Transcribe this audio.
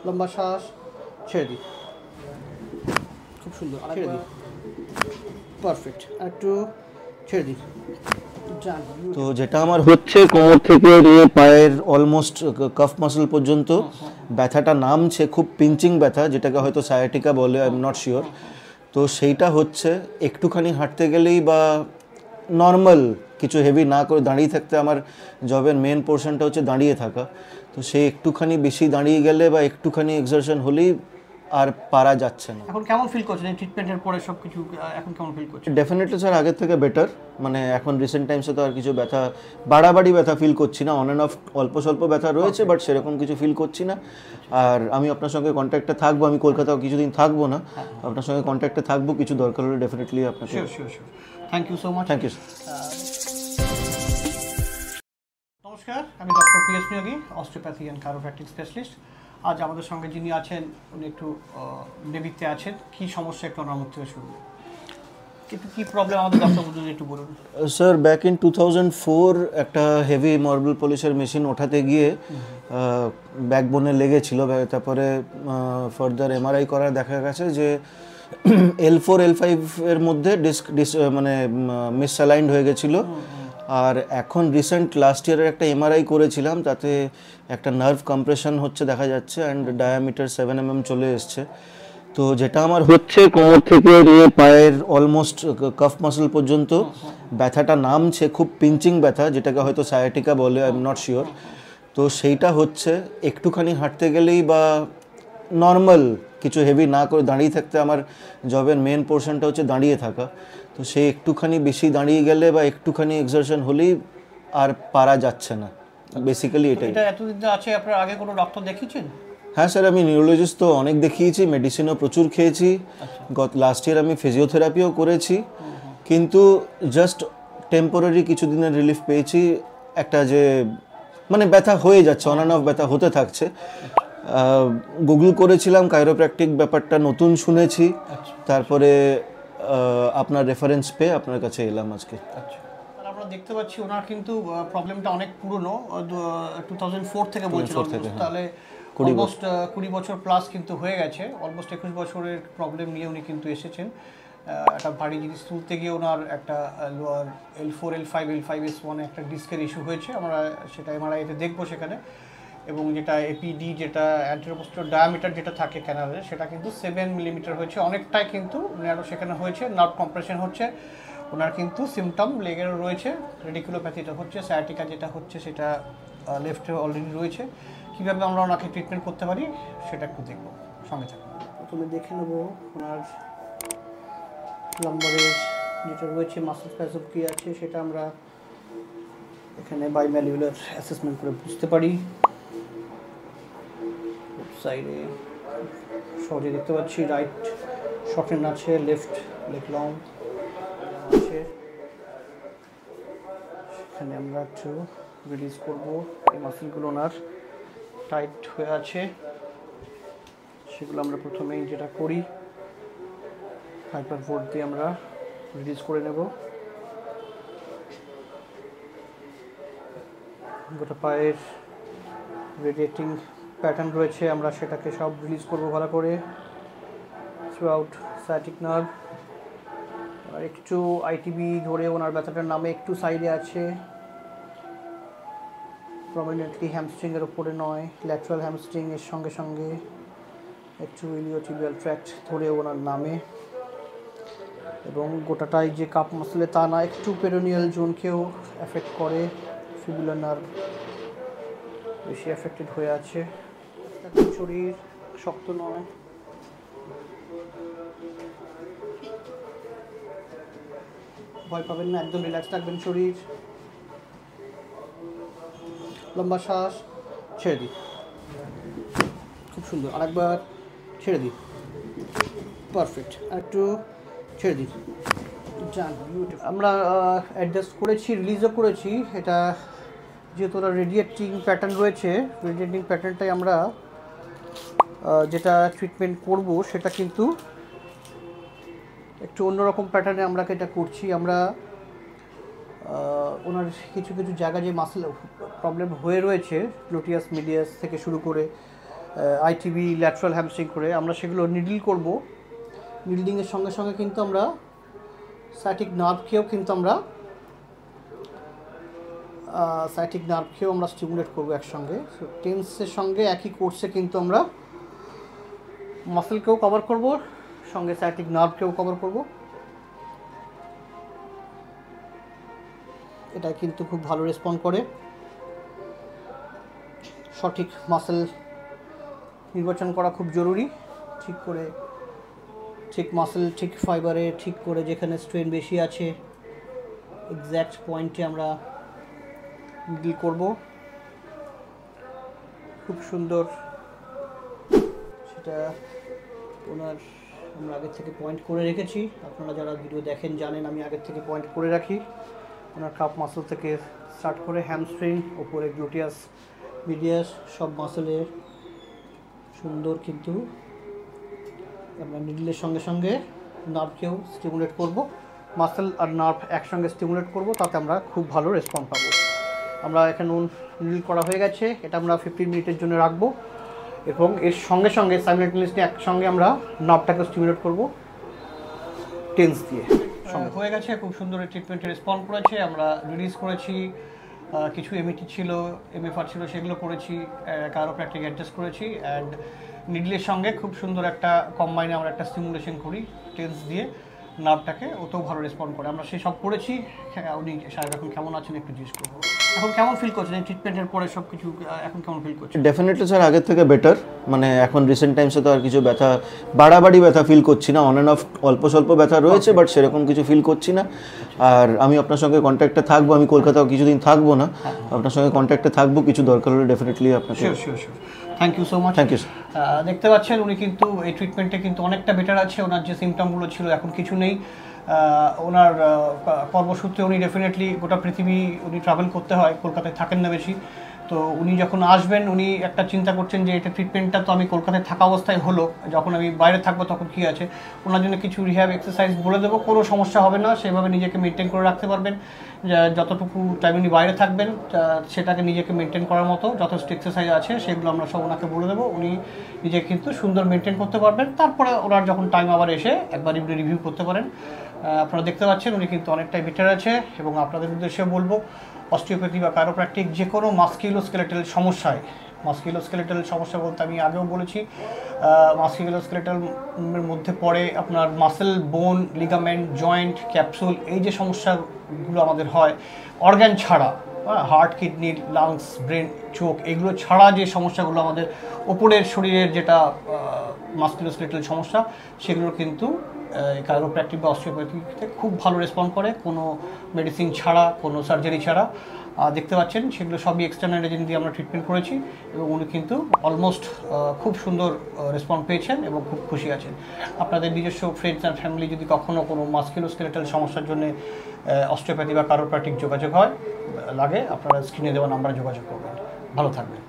লম্বা শ্বাস, ছেড়ে দিই। খুব সুন্দর, ছেড়ে দিই। পারফেক্ট, একটু ছেড়ে দিই। তো যেটা আমার হচ্ছে কোমর থেকে নিয়ে পায়ের অলমোস্ট কাফ মাসল পর্যন্ত ব্যথাটা নামছে, খুব পিঞ্চিং ব্যথা, যেটাকে হয়তো সায়াটিকা বলে, আই এম নট শিওর। তো সেইটা হচ্ছে একটুখানি হাঁটতে গেলেই বা নর্মাল কিছু হেভি না করে দাঁড়িয়ে থাকতে, আমার জবের মেন পোর্শনটা হচ্ছে দাঁড়িয়ে থাকা। তো সেই একটুখানি বেশি দাঁড়িয়ে গেলে বা একটুখানি এক্সারশন হলেই আর পারা যাচ্ছে না। এখন কেমন ফিল করছেন এই ট্রিটমেন্টের পরে? সব কিছু এখন কেমন ফিল করছেন? ডেফিনেটলি স্যার আগের থেকে বেটার। মানে এখন রিসেন্ট টাইমসে তো আর কিছু ব্যথা বাড়াবাড়ি ব্যথা ফিল করছি না, অন অ্যান্ড অফ অল্প স্বল্প ব্যথা রয়েছে, বাট সেরকম কিছু ফিল করছি না। আর আমি আপনার সঙ্গে কন্ট্যাক্টে থাকবো, আমি কলকাতাও কিছুদিন থাকবো না, আপনার সঙ্গে কন্ট্যাক্টে থাকবো, কিছু দরকার হলে ডেফিনেটলি আপনাকে। Sure. Thank you so much. Thank you. নমস্কার, আমি doctor PS Niyogi, osteopathy and chiropractic specialist. আজ আমাদের সঙ্গে যিনি আছেন উনি একটু নেভিতে আছেন। কী সমস্যা একটু ওনার মুখ থেকে শুনবো, কিন্তু কী প্রবলেম আমাদের দর্শক বন্ধুদের একটু বলুন। স্যার ব্যাক ইন 2004 একটা হেভি মার্বেল পলিশের মেশিন ওঠাতে গিয়ে ব্যাকবোনে লেগেছিল। তারপরে ফার্দার এমআরআই করার দেখা গেছে যে L4 L5 এর মধ্যে মানে মিসঅ্যালাইন্ড হয়ে গেছিলো। আর এখন রিসেন্ট লাস্ট ইয়ারের একটা এমআরআই করেছিলাম, তাতে একটা নার্ভ কম্প্রেশন হচ্ছে দেখা যাচ্ছে, অ্যান্ড ডায়ামিটার 7 mm চলে এসছে। তো যেটা আমার হচ্ছে কোমর থেকে নিয়ে পায়ের অলমোস্ট কাফ মাসল পর্যন্ত ব্যথাটা নামছে, খুব পিঞ্চিং ব্যথা, যেটাকে হয়তো সায়াটিকা বলে, আই এম নট শিওর। তো সেইটা হচ্ছে একটুখানি হাঁটতে গেলেই বা নর্মাল কিছু হেভি না করে দাঁড়িয়ে থাকতে, আমার জবের মেন পোর্শনটা হচ্ছে দাঁড়িয়ে থাকা। তো সেই একটুখানি বেশি দাঁড়িয়ে গেলে বা একটুখানি এক্সারশন হলেই আর পারা যাচ্ছে না, বেসিক্যালি এটাই। এটা এতদিন আছে, আপনার আগে কোনো ডক্টর দেখিয়েছেন? হ্যাঁ স্যার, আমি নিউরোলজিস্ট তো অনেক দেখিয়েছি, মেডিসিনও প্রচুর খেয়েছি। লাস্ট ইয়ার আমি ফিজিওথেরাপিও করেছি, কিন্তু জাস্ট টেম্পোরারি কিছুদিনের রিলিফ পেয়েছি। একটা যে মানে ব্যথা হয়ে যাচ্ছে, অন অ্যান্ড অফ ব্যথা হতে থাকছে। গুগল করেছিলাম কাইরোপ্র্যাকটিক ব্যাপারটা নতুন শুনেছি, তারপরে আপনার রেফারেন্স পেয়ে আপনার কাছে এলাম আজকে। আমরা দেখতে পাচ্ছি ওনার কিন্তু প্রবলেমটা অনেক পুরনো, 2004 থেকে বলছিল, তাহলে অলমোস্ট 20 বছর প্লাস কিন্তু হয়ে গেছে। অলমোস্ট 21 বছরের প্রবলেম নিয়ে উনি কিন্তু এসেছেন। একটা ভারী জিনিস তুলতে গিয়ে ওনার একটা লোয়ার L4 L5 L5S1 একটা ডিস্কের ইস্যু হয়েছে। আমরা সেটা এমআরআইতে দেখবো সেখানে। এবং যেটা এপিডি, যেটা অ্যান্টেরোপোস্টেরিয়র ডায়ামিটার যেটা থাকে ক্যানালের, সেটা কিন্তু 7 mm হয়েছে, অনেকটাই কিন্তু ন্যারো সেখানে হয়েছে। নার্ভ কম্প্রেশন হচ্ছে ওনার, কিন্তু সিমটম লেগেরও রয়েছে, রেডিকুলোপ্যাথিটা হচ্ছে, সায়াটিকা যেটা হচ্ছে সেটা লেফটে অলরেডি রয়েছে। কীভাবে আমরা ওনাকে ট্রিটমেন্ট করতে পারি সেটা একটু দেখব, সঙ্গে থাকুন। প্রথমে দেখে নেবো ওনার লাম্বারের যেটা রয়েছে মাসল স্প্যাজম কী আছে, সেটা আমরা এখানে বাইম্যালিউলার অ্যাসেসমেন্ট করে বুঝতে পারি। সাইডে সহজে দেখতে পাচ্ছি রাইট শর্টেন আছে, লেফট লেগ লং আছে। সেখানে আমরা একটু রিলিজ করব। এই মাসলগুলো ওনার টাইট হয়ে আছে, সেগুলো আমরা প্রথমেই যেটা করি হাইপার ভোল্ট দিয়ে আমরা রিলিজ করে নেব। গোটা পায়ের রেডিয়েটিং প্যাটার্ন রয়েছে, আমরা সেটাকে সব রিলিজ করব ভালো করে থ্রু আউট সায়াটিক নার্ভ। আর একটু আইটিবি ধরে ওনার ব্যথাটার নামে একটু সাইডে আছে, প্রমিনেন্টলি হ্যামস্ট্রিংয়ের ওপরে নয়, ল্যাটারাল হ্যামস্ট্রিং এর সঙ্গে সঙ্গে একটু ইলিওটিবিয়াল ট্র্যাক্ট ধরে ওনার নামে। এবং গোটাটাই যে কাপ মাসলে তা না, একটু পেরোনিয়াল জোনকেও এফেক্ট করে, ফিবুলার নার্ভ বেশি এফেক্টেড হয়ে আছে। শরীর শক্ত নয়, ভয় পাবেন না, একদম রিল্যাক্স থাকবেন শরীর। লম্বা শ্বাস, ছেড়ে দিই। খুব সুন্দর, আরেকবার ছেড়ে দিই। পারফেক্ট, আরেকটু ছেড়ে দিই। আমরা অ্যাডজাস্ট করেছি, রিলিজও করেছি। এটা যেহেতু ওরা রেডিয়েটিং প্যাটার্ন রয়েছে, রেডিয়েটিং প্যাটার্নটাই আমরা যেটা ট্রিটমেন্ট করব সেটা কিন্তু একটু অন্যরকম প্যাটার্নে আমরা এটা করছি। আমরা ওনার কিছু কিছু জায়গা যে মাসল প্রবলেম হয়ে রয়েছে, গ্লুটিয়াস মিডিয়াস থেকে শুরু করে আইটিবি ল্যাটারাল হ্যামস্ট্রিং করে আমরা সেগুলো নিডল করব। নিডলিংয়ের সঙ্গে সঙ্গে কিন্তু আমরা সাইটিক নার্ভকেও কিন্তু আমরা স্টিমুলেট করবো একসঙ্গে। সো টেন্সের সঙ্গে একই কোর্সে কিন্তু আমরা মাসেলকেও কভার করব, সঙ্গে সাইটিক নার্ভকেও কভার করব। এটা কিন্তু খুব ভালো রেসপন্ড করে। সঠিক মাসেল নির্বাচন করা খুব জরুরি, ঠিক করে ঠিক মাসেল ঠিক ফাইবারে ঠিক করে যেখানে স্ট্রেন বেশি আছে এক্স্যাক্ট পয়েন্টে আমরা ডিল করব। খুব সুন্দর সেটা ওনার আমরা আগে থেকে পয়েন্ট করে রেখেছি। আপনারা যারা ভিডিও দেখেন জানেন আমি আগে থেকে পয়েন্ট করে রাখি। ওনার কাপ মাসেল থেকে স্টার্ট করে হ্যামস্ট্রিং, ওপরে গ্লুটিয়াস, মিডিয়াস সব মাসেলের সুন্দর কিন্তু আমরা নিডলের সঙ্গে সঙ্গে নার্ভকেও স্টিমুলেট করব। মাসেল আর নার্ভ একসঙ্গে স্টিমুলেট করব, তাতে আমরা খুব ভালো রেসপন্স পাবো। আমরা এখানে নিডল করা হয়ে গেছে, এটা আমরা 15 মিনিটের জন্য রাখবো এবং এর সঙ্গে সঙ্গে সাইমultaneously একসঙ্গে আমরা নার্ভটাকে স্টিমুলেট করব টেন্স দিয়ে। হয়ে গেছে, খুব সুন্দর ট্রিটমেন্টে রেসপন্ড করেছে। আমরা রিলিজ করেছি, কিছু এমইটি ছিল, এমএফআর ছিল, সেগুলো করেছি, কাইরোপ্র্যাকটিক অ্যাডজাস্ট করেছি অ্যান্ড নিডলের সঙ্গে খুব সুন্দর একটা কম্বাইনে আমরা একটা স্টিমুলেশন করি টেন্স দিয়ে নার্ভটাকে, ওতেও ভালো রেসপন্ড করে। আমরা সেই সব করেছি। উনি সাহেব এখন কেমন আছেন একটু জিজ্ঞেস করবো, এখন কেমন ফিল করছেন এই ট্রিটমেন্টের পরে সব কিছু, এখন কেমন ফিল করছেন? ডেফিনেটলি স্যার আগের থেকে বেটার, মানে এখন রিসেন্ট টাইমসে তো আর কিছু ব্যথা বাড়াবাড়ি ব্যথা ফিল করছি না, অন অ্যান্ড অফ অল্প স্বল্প ব্যথা রয়েছে বাট সেরকম কিছু ফিল করছি না। আর আমি আপনার সঙ্গে কন্ট্যাক্টে থাকবো, আমি কলকাতাও কিছুদিন থাকবো না, আপনার সঙ্গে কন্ট্যাক্টে থাকবো, কিছু দরকার হলে ডেফিনেটলি আপনাকে। Sure. Thank you so much. Thank you. দেখতে পাচ্ছেন উনি কিন্তু এই ট্রিটমেন্টে কিন্তু অনেকটা বেটার আছে। ওনার যে সিমটমগুলো ছিল এখন কিছু নেই। ওনার কর্মসূত্রে উনি ডেফিনেটলি গোটা পৃথিবী উনি ট্রাভেল করতে হয়, কলকাতায় থাকেন না বেশি। তো উনি যখন আসবেন উনি একটা চিন্তা করছেন যে এটা ট্রিটমেন্টটা তো আমি কলকাতায় থাকা অবস্থায় হলো, যখন আমি বাইরে থাকবো তখন কী আছে, ওনার জন্য কিছু রিহ্যাব এক্সারসাইজ বলে দেবো, কোনো সমস্যা হবে না, সেভাবে নিজেকে মেনটেন করে রাখতে পারবেন। যতটুকু টাইম উনি বাইরে থাকবেন সেটাকে নিজেকে মেনটেন করার মতো যথেষ্ট এক্সারসাইজ আছে, সেগুলো আমরা সব ওনাকে বলে দেবো। উনি নিজেকে কিন্তু সুন্দর মেনটেন করতে পারবেন। তারপরে ওনার যখন টাইম আবার এসে একবার রিভিউ করতে পারেন। আপনারা দেখতে পাচ্ছেন উনি কিন্তু অনেকটাই বেটার আছে। এবং আপনাদের উদ্দেশ্যে বলবো, অস্টিওপ্যাথি বা কাইরোপ্র্যাকটিক যে কোনো মাস্কুলোস্কেলেটাল সমস্যায়, মাস্কুলোস্কেলেটাল সমস্যা বলতে আমি আগেও বলেছি, মাস্কুলোস্কেলেটালের মধ্যে পড়ে আপনার মাসেল, বোন, লিগামেন্ট, জয়েন্ট, ক্যাপসুল, এই যে সমস্যাগুলো আমাদের হয় অর্গান ছাড়া, হার্ট, কিডনি, লাংস, ব্রেন, চোখ, এগুলো ছাড়া যে সমস্যাগুলো আমাদের ওপরের শরীরের যেটা মাস্কুলোস্কেলেটাল সমস্যা, সেগুলো কিন্তু কাইরোপ্র্যাকটিক বা অস্টিওপ্যাথিতে খুব ভালো রেসপন্ড করে, কোনো মেডিসিন ছাড়া, কোনো সার্জারি ছাড়া। দেখতে পাচ্ছেন সেগুলো সবই এক্সটার্নাল এজেন্ট দিয়ে আমরা ট্রিটমেন্ট করেছি এবং উনি কিন্তু অলমোস্ট খুব সুন্দর রেসপন্ড পেয়েছেন এবং খুব খুশি আছেন। আপনাদের নিজস্ব ফ্রেন্ডস অ্যান্ড ফ্যামিলি যদি কখনও কোনো মাস্কুলোস্কেলেটাল সমস্যার জন্য অস্টিওপ্যাথি বা কাইরোপ্র্যাকটিক যোগাযোগ লাগে, আপনারা স্ক্রিনে দেওয়া নাম্বারে যোগাযোগ করবেন। ভালো থাকবেন।